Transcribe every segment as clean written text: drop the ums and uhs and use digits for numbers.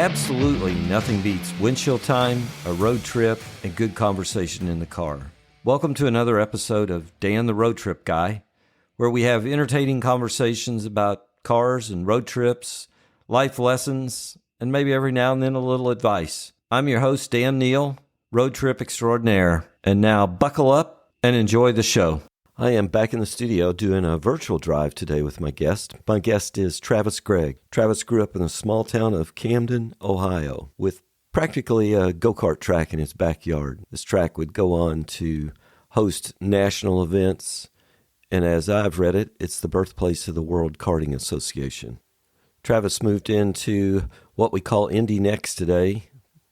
Absolutely nothing beats windshield time, a road trip, and good conversation in the car. Welcome to another episode of Dan the Road Trip Guy, where we have entertaining conversations about cars and road trips, life lessons, and maybe every now and then a little advice. I'm your host, Dan Neal, road trip extraordinaire, and now buckle up and enjoy the show. I am back in the studio doing a virtual drive today with my guest. My guest is Travis Gregg. Travis grew up in the small town of Camden, Ohio, with practically a go-kart track in his backyard. This track would go on to host national events, and as I've read it, it's the birthplace of the World Karting Association. Travis moved into what we call Indy Next today,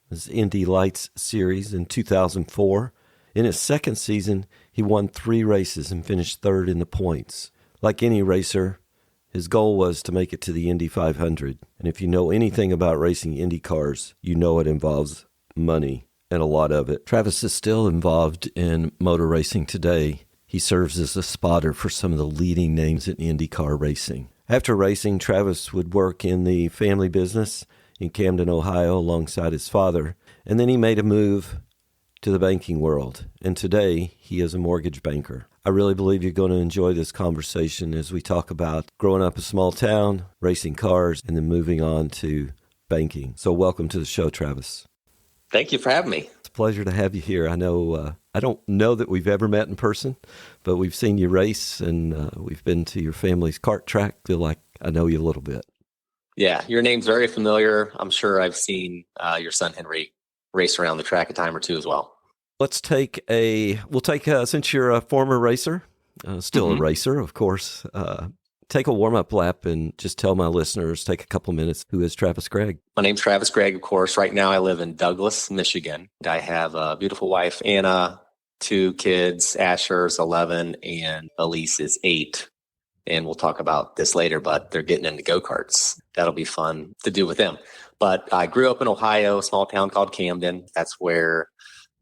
this Indy Lights series in 2004. In his second season, he won 3 races and finished third in the points. Like any racer, his goal was to make it to the Indy 500. And if you know anything about racing Indy cars, you know it involves money, and a lot of it. Travis is still involved in motor racing today. He serves as a spotter for some of the leading names in IndyCar racing. After racing, Travis would work in the family business in Camden, Ohio, alongside his father. And then he made a move to the banking world, and today he is a mortgage banker. I really believe you're going to enjoy this conversation as we talk about growing up a small town, racing cars, and then moving on to banking. So welcome to the show, Travis. Thank you for having me. It's a pleasure to have you here. I know I don't know that we've ever met in person, but we've seen you race, and we've been to your family's kart track. Feel like I know you a little bit. Yeah, your name's very familiar. I'm sure I've seen your son Henry race around the track a time or two as well. We'll take since you're a former racer, still a racer, of course, take a warm-up lap and just tell my listeners, take a couple minutes, who is Travis Gregg? My name's Travis Gregg, of course. Right now I live in Douglas, Michigan. I have a beautiful wife, Anna, 2 kids, Asher's 11 and Elise is 8. And we'll talk about this later, but they're getting into go-karts. That'll be fun to do with them. But I grew up in Ohio, a small town called Camden. That's where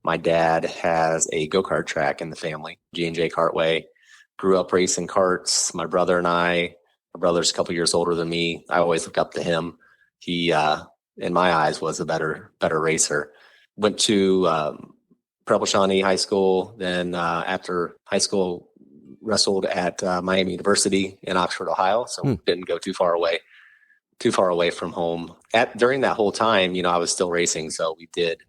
my dad has a go-kart track in the family, G&J Kartway. Grew up racing karts. My brother and my brother's a couple years older than me. I always look up to him. He, in my eyes, was a better racer. Went to Preble Shawnee High School. Then after high school, wrestled at Miami University in Oxford, Ohio. So didn't go too far away from home. During that whole time, I was still racing. So we did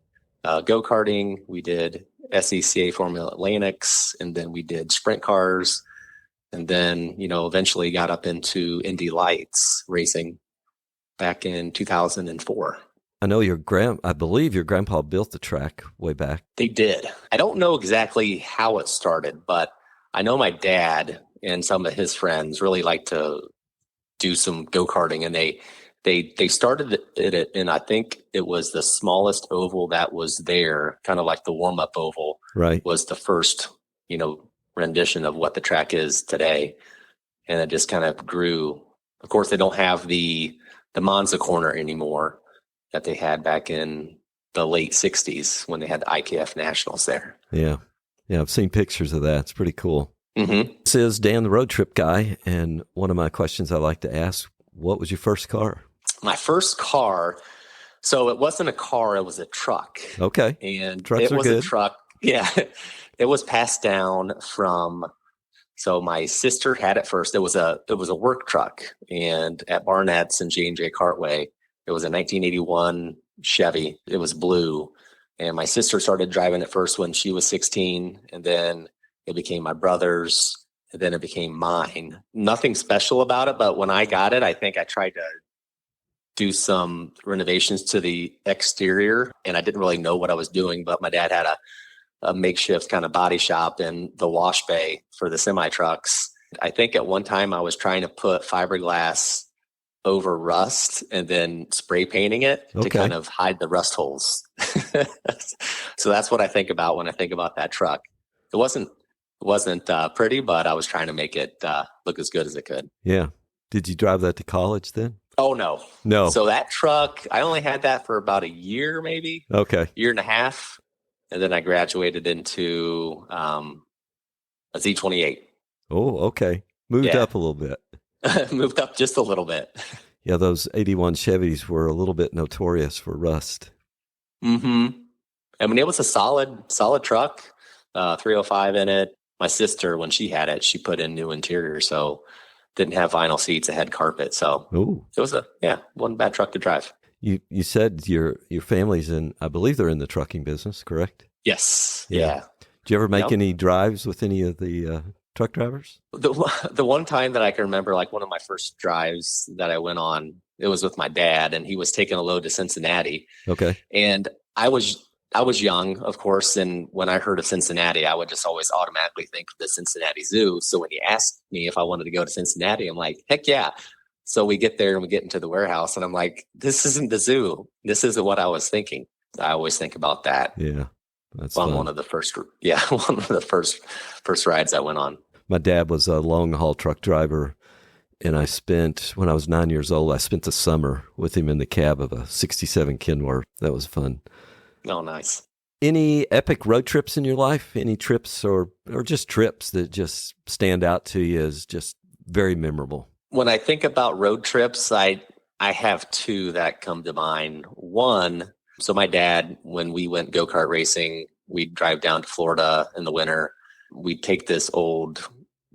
go-karting, we did SECA Formula Atlantics, and then we did sprint cars. And then, eventually got up into Indy Lights racing back in 2004. I know I believe your grandpa built the track way back. They did. I don't know exactly how it started, but I know my dad and some of his friends really like to do some go-karting, and they started it, and I think it was the smallest oval that was there, kind of like the warm-up oval, right? Was the first, rendition of what the track is today, and it just kind of grew. Of course, they don't have the Monza corner anymore that they had back in the late 60s when they had the IKF Nationals there. Yeah, I've seen pictures of that. It's pretty cool. Mm-hmm. This is Dan the Road Trip Guy, and one of my questions I like to ask, what was your first car? My first car, so it wasn't a car, it was a truck. Okay. And trucks it are was good. A truck. Yeah. It was passed down so my sister had it first. It was a work truck, and at Barnett's and J&J Kartway, it was a 1981 Chevy. It was blue. And my sister started driving it first when she was 16, and then it became my brother's, and then it became mine. Nothing special about it, but when I got it, I think I tried to do some renovations to the exterior, and I didn't really know what I was doing, but my dad had a makeshift kind of body shop in the wash bay for the semi trucks. I think at one time I was trying to put fiberglass over rust and then spray painting it to kind of hide the rust holes. So that's what I think about when I think about that truck. It wasn't pretty, but I was trying to make it look as good as it could. Yeah. Did you drive that to college then? Oh, no. No. So that truck, I only had that for about a year, maybe. Okay. Year and a half. And then I graduated into a Z28. Oh, okay. Moved up a little bit. Moved up just a little bit. Yeah, those 81 Chevys were a little bit notorious for rust. Mm-hmm. I mean, it was a solid truck, 305 in it. My sister, when she had it, she put in new interior, so didn't have vinyl seats, it had carpet. So Ooh. it was wasn't a bad truck to drive. You said your family's in, I believe they're in the trucking business, correct? Yes. Yeah. Yeah. Did you ever make any drives with any of the truck drivers? The one time that I can remember, like one of my first drives that I went on, it was with my dad, and he was taking a load to Cincinnati. Okay. And I was young, of course, and when I heard of Cincinnati, I would just always automatically think of the Cincinnati Zoo. So when he asked me if I wanted to go to Cincinnati, I'm like, heck yeah. So we get there and we get into the warehouse, and I'm like, this isn't the zoo. This isn't what I was thinking. I always think about that. Yeah. That's on fun. one of the first rides I went on. My dad was a long haul truck driver, and when I was 9 years old, I spent the summer with him in the cab of a 67 Kenworth. That was fun. Oh, nice. Any epic road trips in your life? Any trips or just trips that just stand out to you as just very memorable? When I think about road trips, I have two that come to mind. One, so my dad, when we went go-kart racing, we'd drive down to Florida in the winter. We'd take this old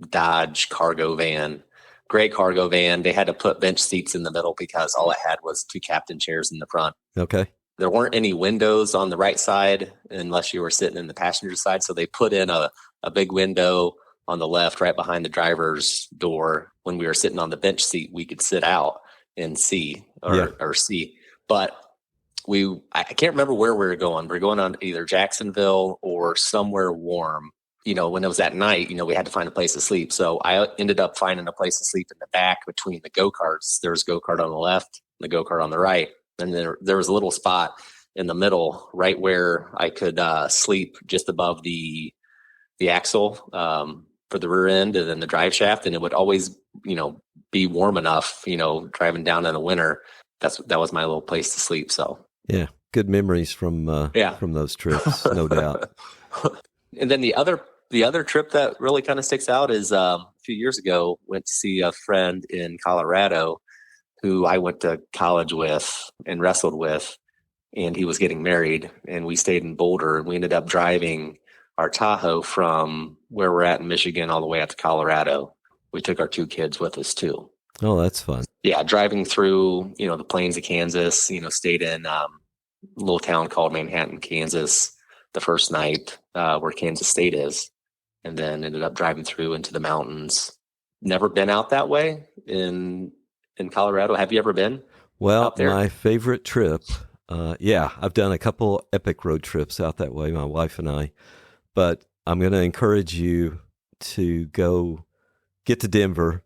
Dodge cargo van, gray cargo van. They had to put bench seats in the middle because all it had was two captain chairs in the front. Okay. There weren't any windows on the right side unless you were sitting in the passenger side. So they put in a big window on the left, right behind the driver's door. When we were sitting on the bench seat, we could sit out and see or see. But I can't remember where we were going. We were going on either Jacksonville or somewhere warm. When it was at night, we had to find a place to sleep. So I ended up finding a place to sleep in the back between the go-karts. There was go-kart on the left, the go-kart on the right. And there was a little spot in the middle, right where I could sleep just above the axle for the rear end and then the drive shaft. And it would always, be warm enough, driving down in the winter. That was my little place to sleep. So yeah, good memories from those trips, no doubt. And then the other trip that really kind of sticks out is a few years ago, went to see a friend in Colorado who I went to college with and wrestled with, and he was getting married, and we stayed in Boulder, and we ended up driving our Tahoe from where we're at in Michigan all the way out to Colorado. We took our two kids with us too. Oh, that's fun. Yeah, driving through, the plains of Kansas, stayed in a little town called Manhattan, Kansas, the first night where Kansas State is, and then ended up driving through into the mountains. Never been out that way in Colorado. Have you ever been? Well, out there? My favorite trip, I've done a couple epic road trips out that way, my wife and I, but I'm going to encourage you to go get to Denver,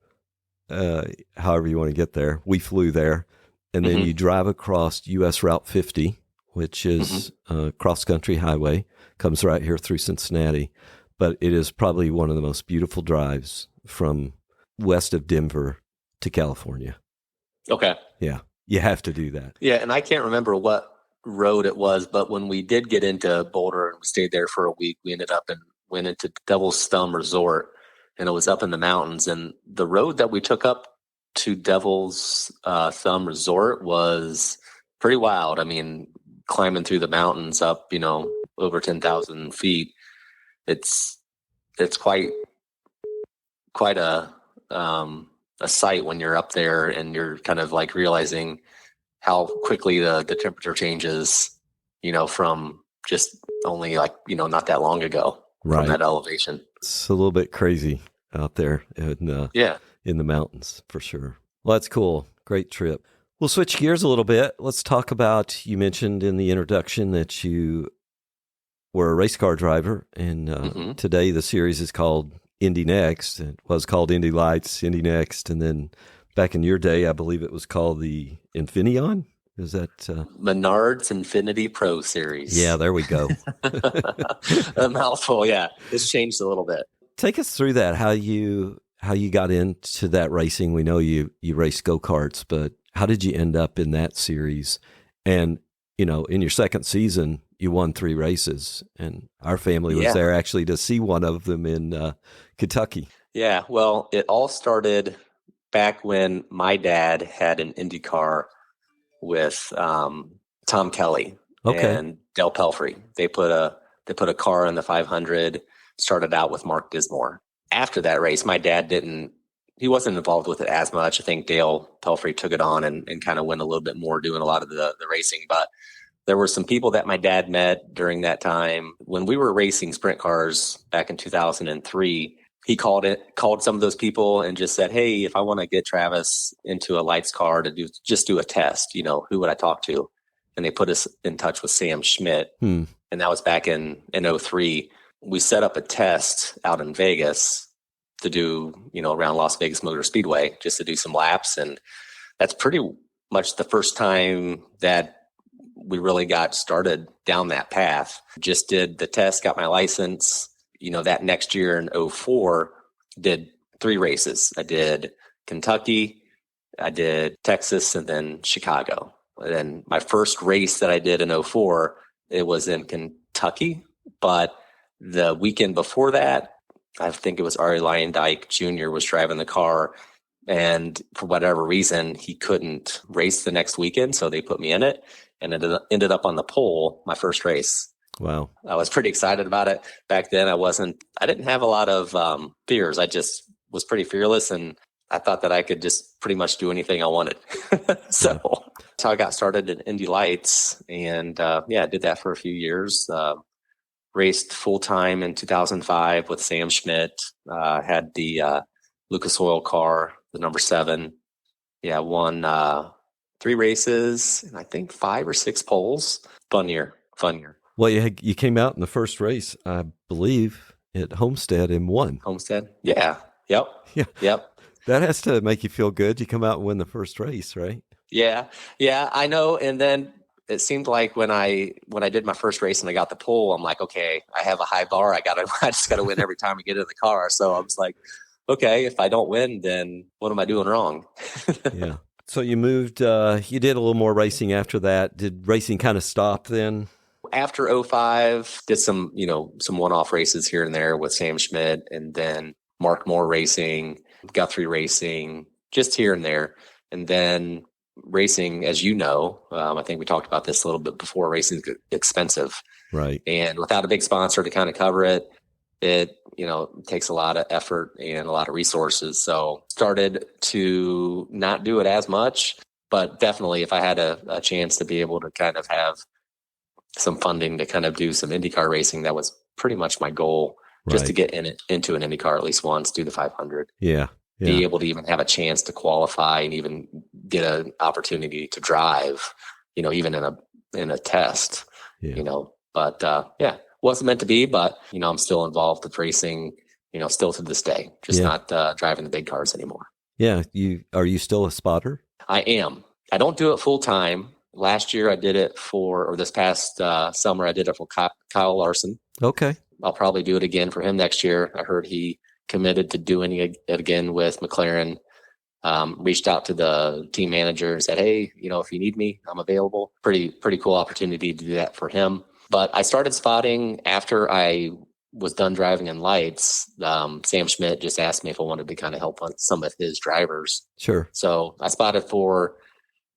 however you want to get there. We flew there, and then you drive across U.S. Route 50, which is a cross-country highway, comes right here through Cincinnati, but it is probably one of the most beautiful drives from west of Denver to California. Okay. Yeah, you have to do that. Yeah, and I can't remember what road it was, but when we did get into Boulder and we stayed there for a week, we ended up and went into Devil's Thumb Resort, and it was up in the mountains. And the road that we took up to Devil's Thumb Resort was pretty wild. I mean, climbing through the mountains up, over 10,000 feet. It's quite a sight when you're up there and you're kind of like realizing how quickly the temperature changes, from just only not that long ago from that elevation. It's a little bit crazy out there in the mountains for sure. Well, that's cool. Great trip. We'll switch gears a little bit. Let's talk about, you mentioned in the introduction that you were a race car driver, and today the series is called Indy Next. It was called Indy Lights, Indy Next, and then back in your day, I believe it was called the Infineon. Is that Menard's Infinity Pro Series? Yeah, there we go. A mouthful. Yeah, it's changed a little bit. Take us through that. How you got into that racing? We know you raced go-karts, but how did you end up in that series? And in your second season, you won 3 races, and our family was there actually to see one of them in Kentucky. Yeah, well, it all started back when my dad had an IndyCar with Tom Kelly Okay. and Del Pelfrey. They put a car in the 500. Started out with Mark Dismore. After that race, my dad he wasn't involved with it as much. I think Dale Pelfrey took it on and kind of went a little bit more doing a lot of the racing. But there were some people that my dad met during that time. When we were racing sprint cars back in 2003, he called some of those people and just said, hey, if I want to get Travis into a lights car to do a test, who would I talk to? And they put us in touch with Sam Schmidt. And that was back in 03. We set up a test out in Vegas to do, around Las Vegas Motor Speedway, just to do some laps. And that's pretty much the first time that we really got started down that path. Just did the test, got my license. That next year in 04, did 3 races. I did Kentucky, I did Texas, and then Chicago. And then my first race that I did in 04, it was in Kentucky. But the weekend before that, I think it was Arie Luyendyk Jr. was driving the car. And for whatever reason, he couldn't race the next weekend. So they put me in it and it ended up on the pole, my first race. Wow. I was pretty excited about it. Back then, I didn't have a lot of fears. I just was pretty fearless, and I thought that I could just pretty much do anything I wanted. So I got started at Indy Lights, and I did that for a few years. Raced full time in 2005 with Sam Schmidt. Had the Lucas Oil car, the number 7. Yeah, won 3 races, and I think 5 or 6 poles. Fun year. Well, you came out in the first race, I believe, at Homestead and won. Homestead? Yeah. Yep. Yeah. Yep. That has to make you feel good. You come out and win the first race, right? Yeah. Yeah, I know. And then it seemed like when I did my first race and I got the pole, I'm like, okay, I have a high bar. I just gotta win every time I get in the car. So I was like, okay, if I don't win, then what am I doing wrong? Yeah. So you moved, you did a little more racing after that. Did racing kind of stop then? After 05, did some one-off races here and there with Sam Schmidt, and then Mark Moore Racing, Guthrie Racing, just here and there. And then racing, as you know, I think we talked about this a little bit before, racing is expensive. Right. And without a big sponsor to kind of cover it, it takes a lot of effort and a lot of resources. So started to not do it as much, but definitely if I had a chance to be able to kind of have some funding to kind of do some IndyCar racing, that was pretty much my goal, just to get into an IndyCar at least once, do the 500. Yeah. Be able to even have a chance to qualify and even get an opportunity to drive, even in a test, but wasn't meant to be, but I'm still involved with racing, still to this day, just not driving the big cars anymore. Yeah. Are you still a spotter? I am. I don't do it full time. Last year I did it this past summer, I did it for Kyle Larson. Okay. I'll probably do it again for him next year. I heard he committed to doing it again with McLaren. Reached out to the team manager and said, hey, if you need me, I'm available. Pretty cool opportunity to do that for him. But I started spotting after I was done driving in lights. Sam Schmidt just asked me if I wanted to kind of help on some of his drivers. Sure. So I spotted for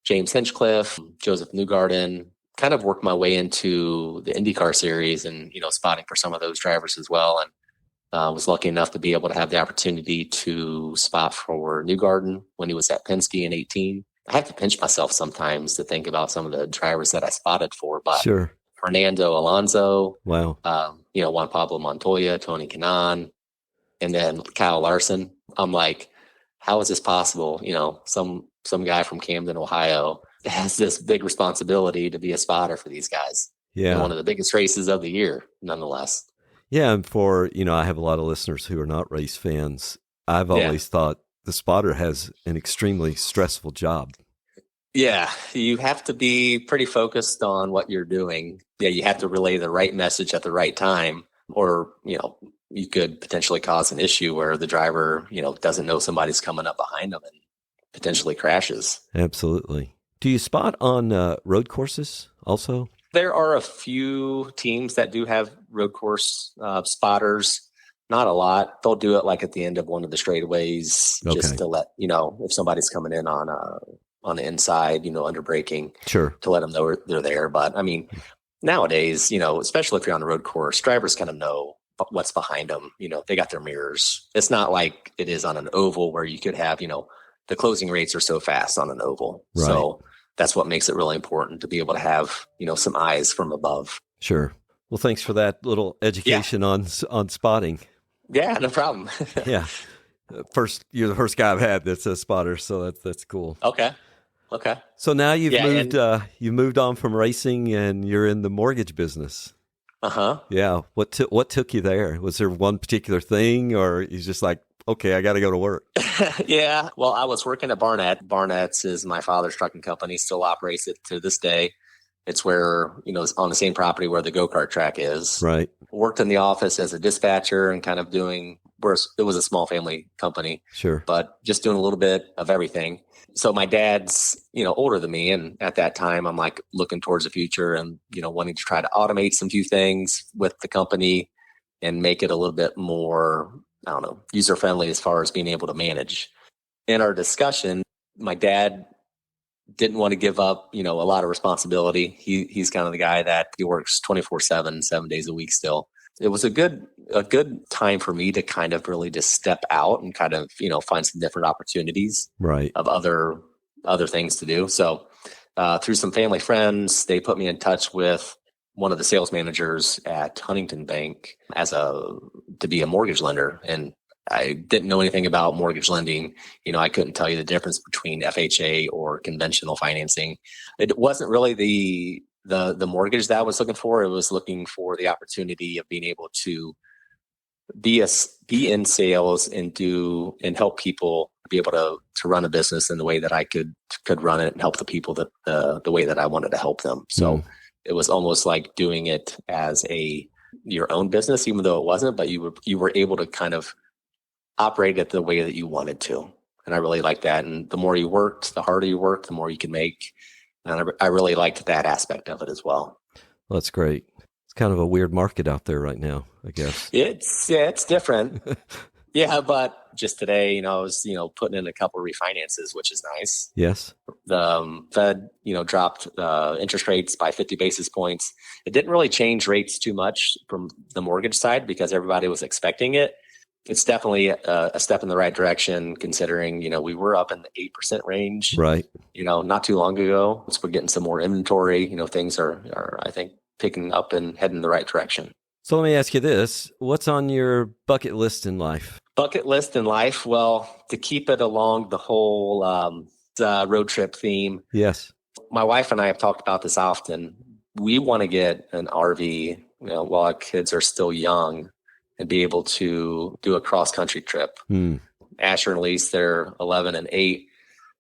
James Hinchcliffe, Joseph Newgarden, kind of worked my way into the IndyCar series and, spotting for some of those drivers as well. And was lucky enough to be able to have the opportunity to spot for Newgarden when he was at Penske in 18. I have to pinch myself sometimes to think about some of the drivers that I spotted for, but sure. Fernando Alonso, wow, Juan Pablo Montoya, Tony Kanaan, and then Kyle Larson. I'm like, how is this possible? Some guy from Camden, Ohio has this big responsibility to be a spotter for these guys. Yeah. And one of the biggest races of the year, nonetheless. Yeah. And I have a lot of listeners who are not race fans. I've always thought the spotter has an extremely stressful job. Yeah. You have to be pretty focused on what you're doing. Yeah. You have to relay the right message at the right time, or, you could potentially cause an issue where the driver, doesn't know somebody's coming up behind them and potentially crashes. Absolutely. Do you spot on road courses also? There are a few teams that do have road course spotters. Not a lot. They'll do it like at the end of one of the straightaways, Okay. just to let if somebody's coming in on the inside, under braking, Sure. to let them know they're there. But I mean, nowadays, especially if you're on the road course, drivers kind of know what's behind them. They got their mirrors. It's not like it is on an oval where you could have, the closing rates are so fast on an oval. Right. So that's what makes it really important to be able to have, some eyes from above. Sure. Well, thanks for that little education on spotting. Yeah, no problem. Yeah. You're the first guy I've had that's a spotter, so that's cool. Okay. So now you've moved on from racing and you're in the mortgage business. Uh-huh. Yeah. What took you there? Was there one particular thing, or you just like, okay, I got to go to work? Yeah. Well, I was working at Barnett. Barnett's is my father's trucking company, still operates it to this day. It's where, it's on the same property where the go-kart track is. Right. Worked in the office as a dispatcher and kind of it was a small family company. Sure. But just doing a little bit of everything. So my dad's, older than me. And at that time, I'm like looking towards the future and, wanting to try to automate some few things with the company and make it a little bit more, user friendly as far as being able to manage. In our discussion, my dad didn't want to give up, a lot of responsibility. He's kind of the guy that he works 24/7, 7 days a week still. It was a good time for me to kind of really just step out and kind of, find some different opportunities right. of other things to do. So through some family friends, they put me in touch with one of the sales managers at Huntington Bank to be a mortgage lender. And I didn't know anything about mortgage lending. I couldn't tell you the difference between FHA or conventional financing. It wasn't really the mortgage that I was looking for. It was looking for the opportunity of being able to be in sales and help people be able to run a business in the way that I could run it and help the people the way that I wanted to help them. So it was almost like doing it as your own business, even though it wasn't, but you were able to kind of operate it the way that you wanted to. And I really liked that. And the more you worked, the harder you worked, the more you could make. And I really liked that aspect of it as well. Well, that's great. It's kind of a weird market out there right now, I guess. It's different. Yeah, but just today, I was, putting in a couple of refinances, which is nice. Yes. The Fed, dropped interest rates by 50 basis points. It didn't really change rates too much from the mortgage side because everybody was expecting it. It's definitely a step in the right direction, considering, we were up in the 8% range, right? Not too long ago. So we're getting some more inventory. Things are, I think, picking up and heading in the right direction. So let me ask you this. What's on your bucket list in life? Bucket list in life? Well, to keep it along the whole road trip theme. Yes. My wife and I have talked about this often. We want to get an RV, while our kids are still young, and be able to do a cross-country trip. Asher and Elise, they're 11 and 8.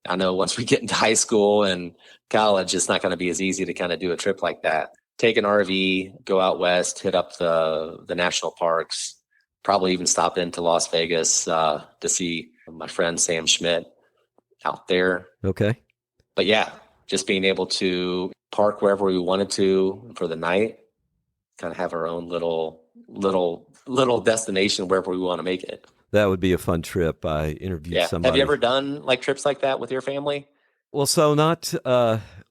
I know once we get into high school and college, it's not going to be as easy to kind of do a trip like that. Take an RV, go out west, hit up the national parks, probably even stop into Las Vegas to see my friend Sam Schmidt out there. Okay. But yeah, just being able to park wherever we wanted to for the night, kind of have our own little destination wherever we want to make it. That would be a fun trip. I interviewed somebody. Have you ever done like trips like that with your family? Well, so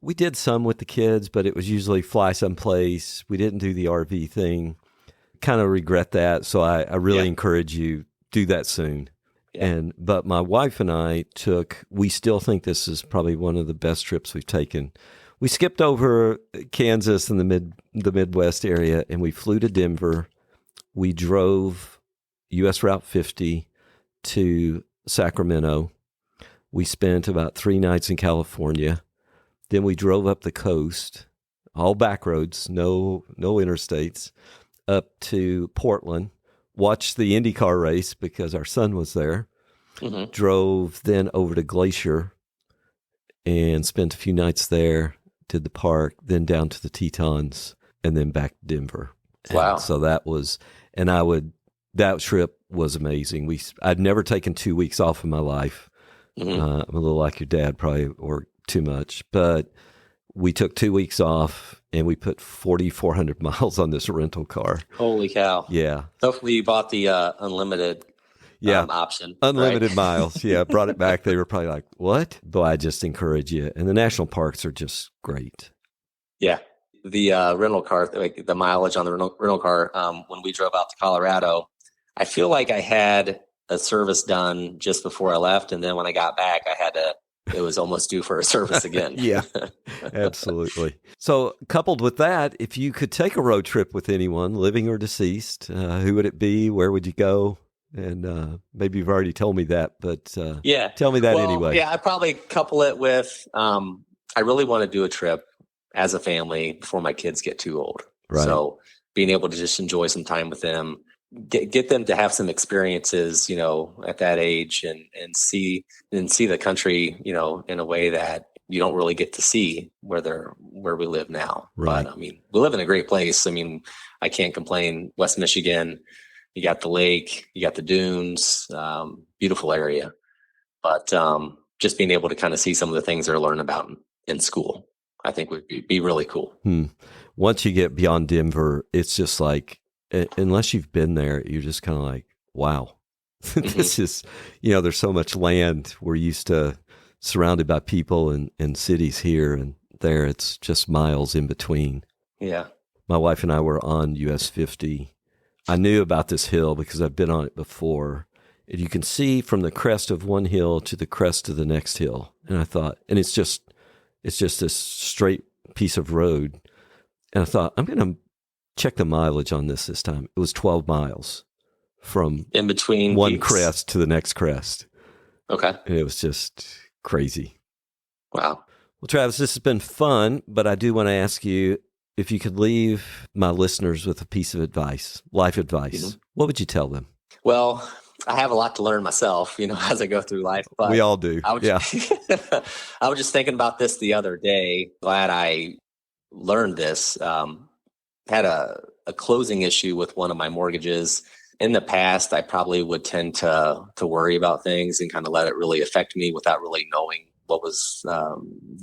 we did some with the kids, but it was usually fly someplace. We didn't do the RV thing. Kind of regret that. So I really encourage you, do that soon. Yeah. But my wife and I we still think this is probably one of the best trips we've taken. We skipped over Kansas and the Midwest area, and we flew to Denver. We drove U.S. Route 50 to Sacramento. We spent about 3 nights in California. Then we drove up the coast, all back roads, no interstates, up to Portland, watched the IndyCar race because our son was there. Mm-hmm. Drove then over to Glacier and spent a few nights there, did the park, then down to the Tetons, and then back to Denver. Wow. And so that trip was amazing. I'd never taken 2 weeks off in my life. Mm-hmm. I'm a little like your dad, probably, or too much, but we took 2 weeks off and we put 4,400 miles on this rental car. Holy cow. Yeah. Hopefully you bought the unlimited option. Unlimited right? miles. Yeah. Brought it back. They were probably like, what? But I just encourage you. And the national parks are just great. Yeah. The rental car, like the mileage on the rental car, when we drove out to Colorado, I feel like I had a service done just before I left. And then when I got back, it was almost due for a service again. Yeah, absolutely. So coupled with that, if you could take a road trip with anyone, living or deceased, who would it be? Where would you go? And maybe you've already told me that, but tell me that anyway. Yeah, I'd probably couple it with, I really want to do a trip as a family before my kids get too old. Right. So being able to just enjoy some time with them, get them to have some experiences, at that age and see the country, in a way that you don't really get to see where we live now. Right. But we live in a great place. I can't complain. West Michigan, you got the lake, you got the dunes, beautiful area. But just being able to kind of see some of the things they're learning about in school, I think would be really cool. Once you get beyond Denver, it's just like, unless you've been there, you're just kind of like, wow, this is, there's so much land. We're used to surrounded by people and cities here and there. It's just miles in between. Yeah. My wife and I were on US 50. I knew about this hill because I've been on it before. And you can see from the crest of one hill to the crest of the next hill. And I thought, and it's just this straight piece of road. And I thought, I'm going to check the mileage on this time. It was 12 miles from in between one peaks. crest to the next crest. Okay. And it was just crazy. Wow. Well, Travis, this has been fun, but I do want to ask you if you could leave my listeners with a piece of advice, life advice, what would you tell them? Well, I have a lot to learn myself, as I go through life. But we all do. I was just thinking about this the other day. Glad I learned this. Had a closing issue with one of my mortgages. In the past, I probably would tend to worry about things and kind of let it really affect me without really knowing what was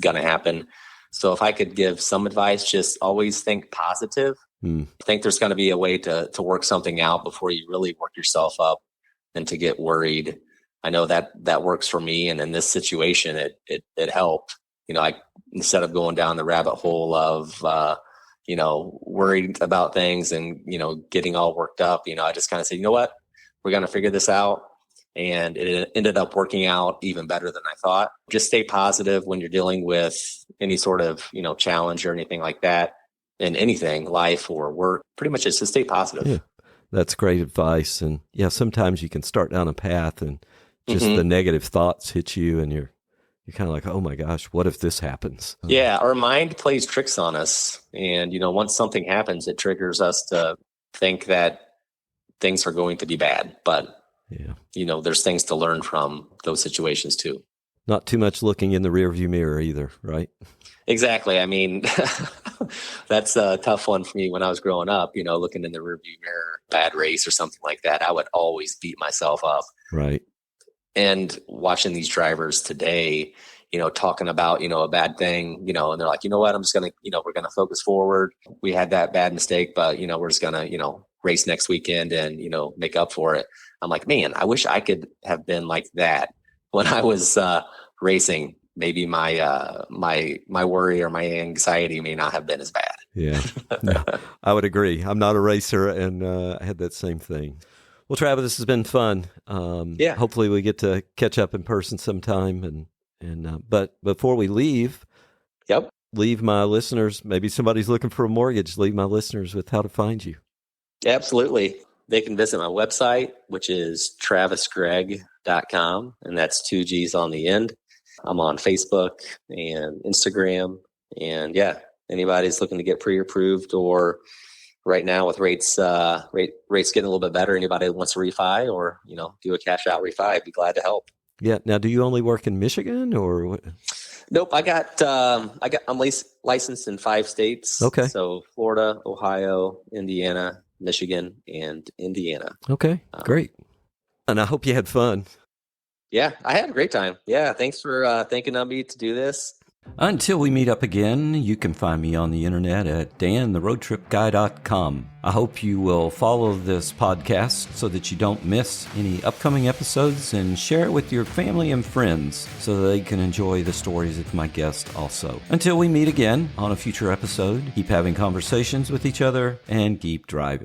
going to happen. So if I could give some advice, just always think positive. I think there's going to be a way to work something out before you really work yourself up and to get worried. I know that works for me. And in this situation, it helped. Instead of going down the rabbit hole of, worried about things and, getting all worked up, I just kind of say, you know what, we're going to figure this out. And it ended up working out even better than I thought. Just stay positive when you're dealing with any sort of, challenge or anything like that in anything, life or work. Pretty much just to stay positive. Yeah, that's great advice. And sometimes you can start down a path and just the negative thoughts hit you and you're kind of like, oh my gosh, what if this happens? Yeah, our mind plays tricks on us. And, once something happens, it triggers us to think that things are going to be bad. But, there's things to learn from those situations too. Not too much looking in the rearview mirror either, right? Exactly. That's a tough one for me when I was growing up, looking in the rearview mirror, bad race or something like that. I would always beat myself up. Right. And watching these drivers today, talking about, a bad thing, and they're like, you know what, I'm just going to, we're going to focus forward. We had that bad mistake, but, we're just going to, race next weekend and, make up for it. I'm like, man, I wish I could have been like that when I was racing. Maybe my worry or my anxiety may not have been as bad. Yeah, I would agree. I'm not a racer, and I had that same thing. Well, Travis, this has been fun. Hopefully we get to catch up in person sometime. But before we leave, leave my listeners, maybe somebody's looking for a mortgage, leave my listeners with how to find you. Absolutely. They can visit my website, which is travisgregg.com, and that's 2 G's on the end. I'm on Facebook and Instagram, and anybody's looking to get pre-approved or right now with rates getting a little bit better. Anybody that wants to refi or, do a cash out refi, I'd be glad to help. Yeah. Now, do you only work in Michigan or what? Nope. I'm licensed in 5 states. Okay. So Florida, Ohio, Indiana, Michigan, and Indiana. Okay. Great. And I hope you had fun. Yeah, I had a great time. Yeah. Thanks for thinking of me to do this. Until we meet up again, you can find me on the internet at dantheroadtripguy.com. I hope you will follow this podcast so that you don't miss any upcoming episodes, and share it with your family and friends so that they can enjoy the stories of my guests also. Until we meet again on a future episode, keep having conversations with each other and keep driving.